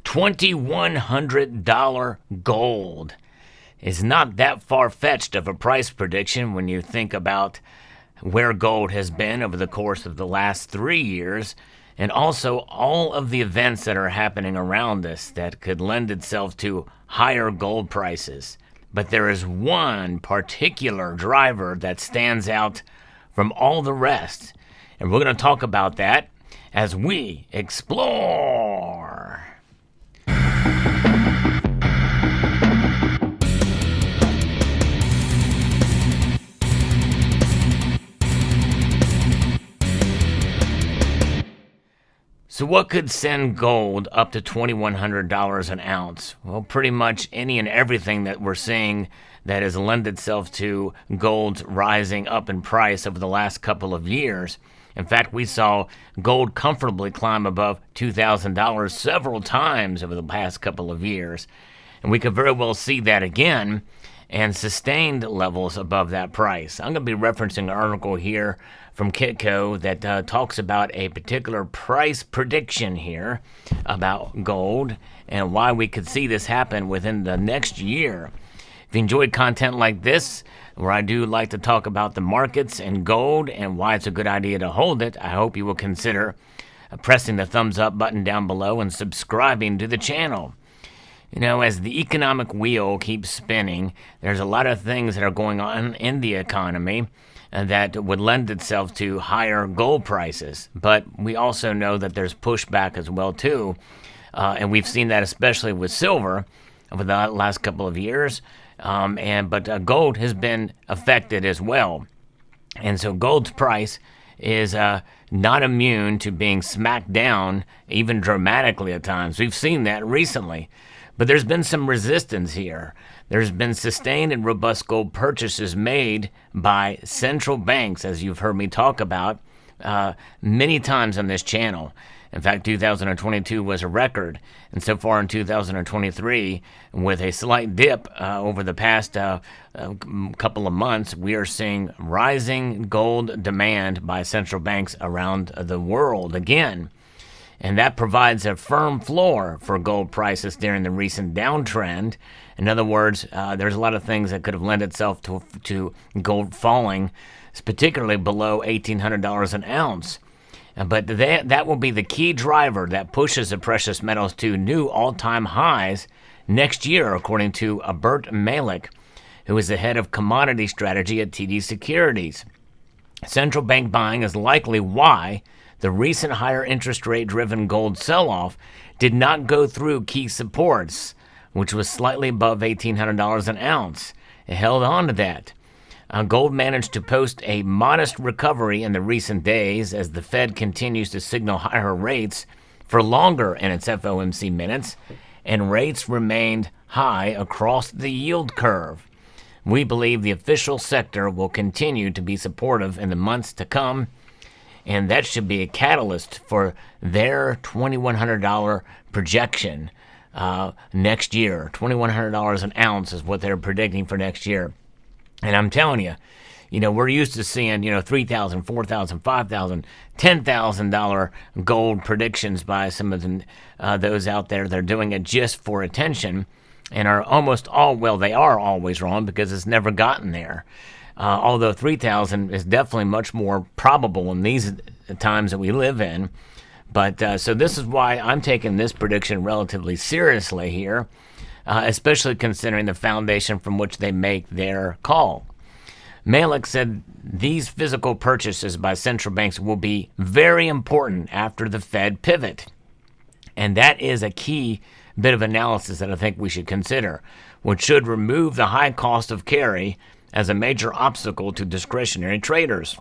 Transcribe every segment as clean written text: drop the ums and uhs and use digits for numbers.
$2,100 gold is not that far-fetched of a price prediction when you think about where gold has been over the course of the last 3 years, and also all of the events that are happening around us that could lend itself to higher gold prices. But there is one particular driver that stands out from all the rest, and we're going to talk about that as we explore. So what could send gold up to $2,100 an ounce? Well, pretty much any and everything that we're seeing that has lent itself to gold's rising up in price over the last couple of years. In fact, we saw gold comfortably climb above $2,000 several times over the past couple of years. And we could very well see that again and sustained levels above that price. I'm going to be referencing an article here from Kitco that talks about a particular price prediction here about gold and why we could see this happen within the next year. If you enjoyed content like this, where I do like to talk about the markets and gold and why it's a good idea to hold it, I hope you will consider pressing the thumbs up button down below and subscribing to the channel. You know, as the economic wheel keeps spinning, there's a lot of things that are going on in the economy that would lend itself to higher gold prices. But we also know that there's pushback as well, too. And we've seen that especially with silver over the last couple of years. But gold has been affected as well. And so gold's price is not immune to being smacked down, even dramatically at times. We've seen that recently. But there's been some resistance here. There's been sustained and robust gold purchases made by central banks, as you've heard me talk about many times on this channel. In fact, 2022 was a record. And so far in 2023, with a slight dip over the past couple of months, we are seeing rising gold demand by central banks around the world again. And that provides a firm floor for gold prices during the recent downtrend. In other words, there's a lot of things that could have lent itself to gold falling, particularly below $1,800 an ounce. But that will be the key driver that pushes the precious metals to new all-time highs next year, according to Burt Malik, who is the head of commodity strategy at TD Securities. Central bank buying is likely why the recent higher interest rate-driven gold sell-off did not go through key supports, which was slightly above $1,800 an ounce. It held on to that. Gold managed to post a modest recovery in the recent days as the Fed continues to signal higher rates for longer in its FOMC minutes, and rates remained high across the yield curve. We believe the official sector will continue to be supportive in the months to come, and that should be a catalyst for their $2,100 projection next year. $2,100 an ounce is what they're predicting for next year. And I'm telling you, we're used to seeing, $3,000, $4,000, $5,000, $10,000 gold predictions by some of those out there. They're doing it just for attention and are they are always wrong because it's never gotten there. Although 3,000 is definitely much more probable in these times that we live in. But so this is why I'm taking this prediction relatively seriously here, especially considering the foundation from which they make their call. Malik said these physical purchases by central banks will be very important after the Fed pivot. And that is a key bit of analysis that I think we should consider, which should remove the high cost of carry as a major obstacle to discretionary traders.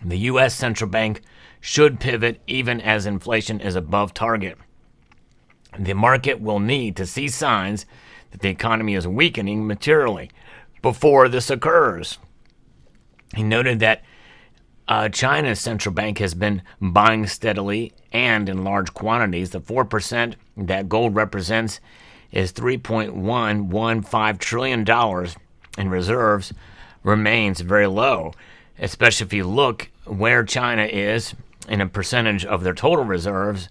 The U.S. Central Bank should pivot even as inflation is above target. The market will need to see signs that the economy is weakening materially before this occurs. He noted that China's central bank has been buying steadily and in large quantities. The 4% that gold represents is $3.115 trillion in reserves remains very low, especially if you look where China is in a percentage of their total reserves.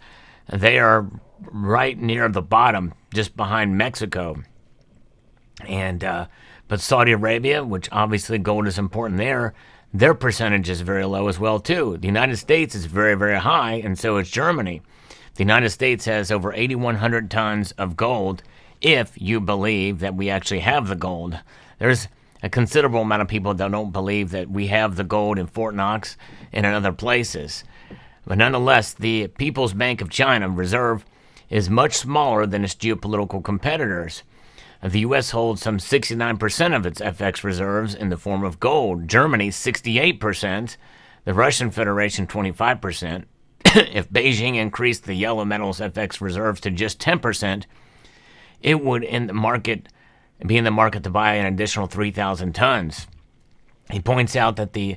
They are right near the bottom, just behind Mexico. And but Saudi Arabia, which obviously gold is important there, their percentage is very low as well too. The United States is very, very high, and so is Germany. The United States has over 8,100 tons of gold, if you believe that we actually have the gold. There's a considerable amount of people that don't believe that we have the gold in Fort Knox and in other places. But nonetheless, the People's Bank of China reserve is much smaller than its geopolitical competitors. The U.S. holds some 69% of its FX reserves in the form of gold, Germany 68%, the Russian Federation 25%. If Beijing increased the yellow metals FX reserves to just 10%, it would be in the market to buy an additional 3,000 tons. He points out that he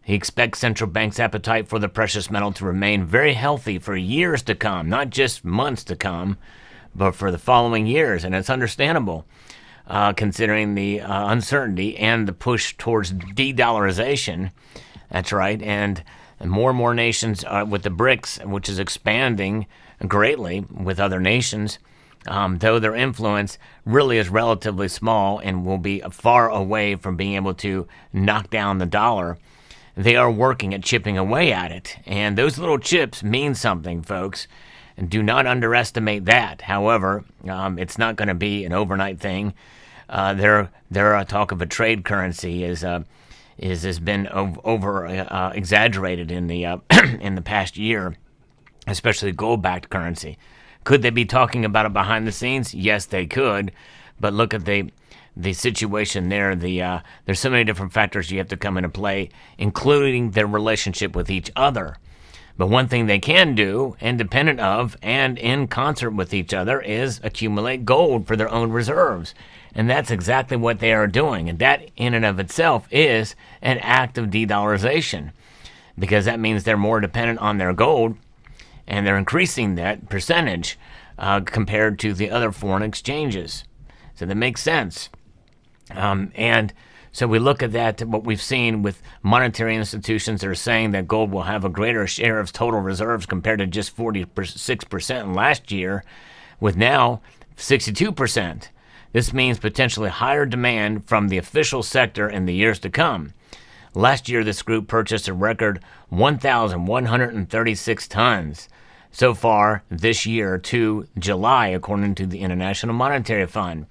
expects central banks' appetite for the precious metal to remain very healthy for years to come, not just months to come, but for the following years. And it's understandable, considering the uncertainty and the push towards de-dollarization. That's right. And more and more nations with the BRICS, which is expanding greatly with other nations, though their influence really is relatively small and will be far away from being able to knock down the dollar. They are working at chipping away at it. And those little chips mean something, folks. And do not underestimate that. However, it's not going to be an overnight thing. Their talk of a trade currency has been over exaggerated in the in the past year, especially gold-backed currency. Could they be talking about it behind the scenes? Yes, they could. But look at the situation there. There's so many different factors you have to come into play, including their relationship with each other. But one thing they can do, independent of and in concert with each other, is accumulate gold for their own reserves. And that's exactly what they are doing. And that, in and of itself, is an act of de-dollarization, because that means they're more dependent on their gold, and they're increasing that percentage compared to the other foreign exchanges. So that makes sense. And so we look at that, what we've seen with monetary institutions that are saying that gold will have a greater share of total reserves compared to just 46% last year, with now 62%. This means potentially higher demand from the official sector in the years to come. Last year, this group purchased a record 1,136 tons. So far this year to July, according to the International Monetary Fund.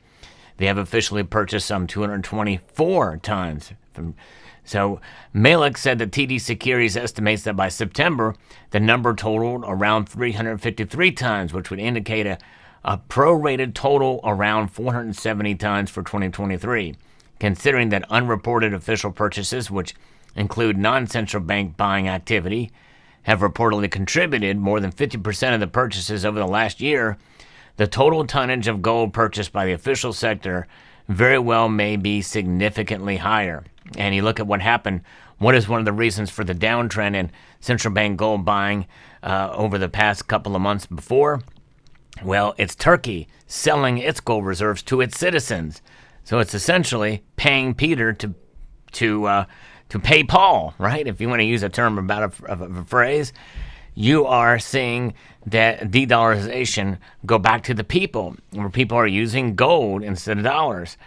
They have officially purchased some 224 tons. So Malik said that TD Securities estimates that by September, the number totaled around 353 tons, which would indicate a prorated total around 470 tons for 2023, considering that unreported official purchases, which include non-central bank buying activity, have reportedly contributed more than 50% of the purchases over the last year. The total tonnage of gold purchased by the official sector very well may be significantly higher. And you look at what happened. What is one of the reasons for the downtrend in central bank gold buying over the past couple of months before? Well, it's Turkey selling its gold reserves to its citizens. So it's essentially paying Peter to pay Paul, right? If you want to use a term about a phrase, you are seeing that de-dollarization go back to the people, where people are using gold instead of dollars.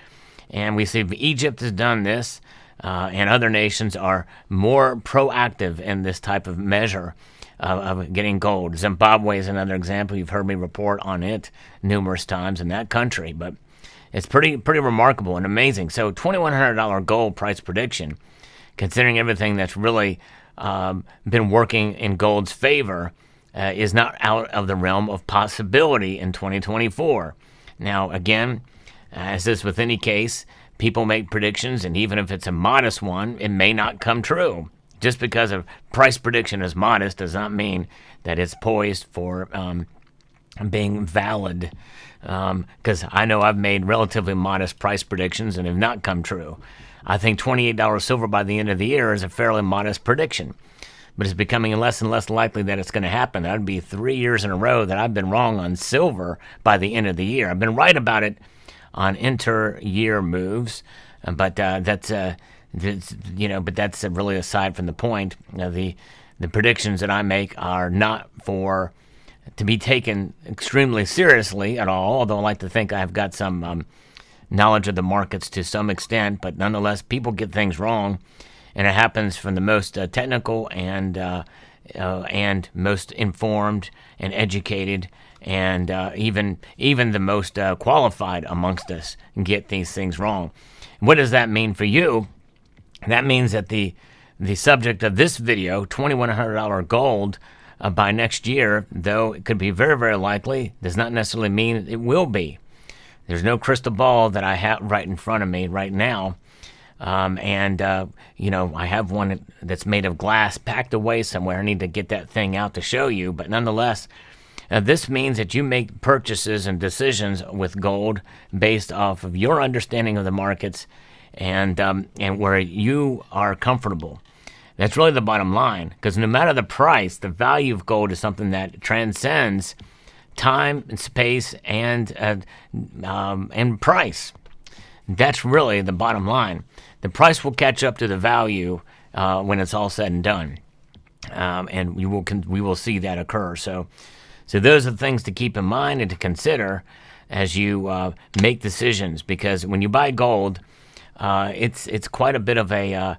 And we see Egypt has done this, and other nations are more proactive in this type of measure of getting gold. Zimbabwe is another example. You've heard me report on it numerous times in that country, but it's pretty remarkable and amazing. So $2,100 gold price prediction, considering everything that's really been working in gold's favor, is not out of the realm of possibility in 2024. Now, again, as is with any case, people make predictions, and even if it's a modest one, it may not come true. Just because a price prediction is modest does not mean that it's poised for being valid. Because I know I've made relatively modest price predictions and have not come true. I think $28 silver by the end of the year is a fairly modest prediction, but it's becoming less and less likely that it's going to happen. That would be 3 years in a row that I've been wrong on silver by the end of the year. I've been right about it on inter-year moves, but that's really aside from the point. The predictions that I make are not for to be taken extremely seriously at all, although I like to think I've got some knowledge of the markets to some extent, but nonetheless, people get things wrong, and it happens from the most technical and most informed and educated and even the most qualified amongst us get these things wrong. What does that mean for you? That means that the subject of this video, $2,100 gold, by next year, though it could be very, very likely, does not necessarily mean it will be. There's no crystal ball that I have right in front of me right now. I have one that's made of glass packed away somewhere. I need to get that thing out to show you. But nonetheless, this means that you make purchases and decisions with gold based off of your understanding of the markets and where you are comfortable. That's really the bottom line, because no matter the price, the value of gold is something that transcends time and space and price. That's really the bottom line. The price will catch up to the value when it's all said and done, and we will see that occur. So those are the things to keep in mind and to consider as you make decisions. Because when you buy gold, it's quite a bit of a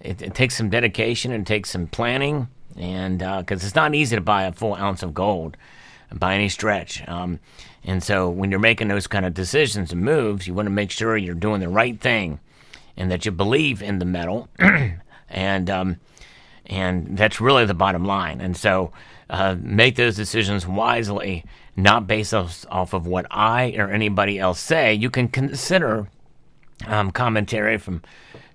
it takes some dedication and takes some planning, and because it's not easy to buy a full ounce of gold by any stretch. And so when you're making those kind of decisions and moves, you want to make sure you're doing the right thing and that you believe in the metal, and that's really the bottom line. And so make those decisions wisely, not based off of what I or anybody else say. You can consider commentary from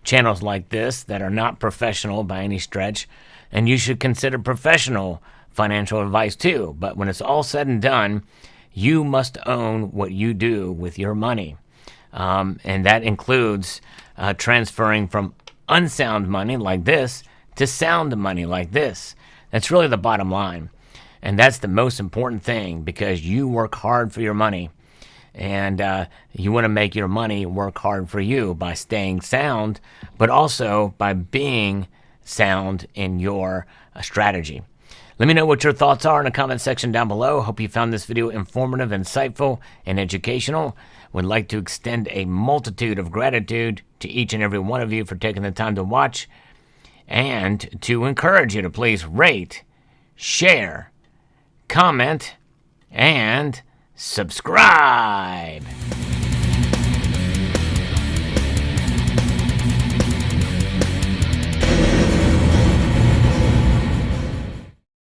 channels like this that are not professional by any stretch, and you should consider professional financial advice too. But when it's all said and done, you must own what you do with your money, and that includes transferring from unsound money like this to sound money like this. That's really the bottom line, and that's the most important thing, because you work hard for your money. And you want to make your money work hard for you by staying sound, but also by being sound in your strategy. Let me know what your thoughts are in the comment section down below. Hope you found this video informative, insightful, and educational. Would like to extend a multitude of gratitude to each and every one of you for taking the time to watch, and to encourage you to please rate, share, comment, and subscribe.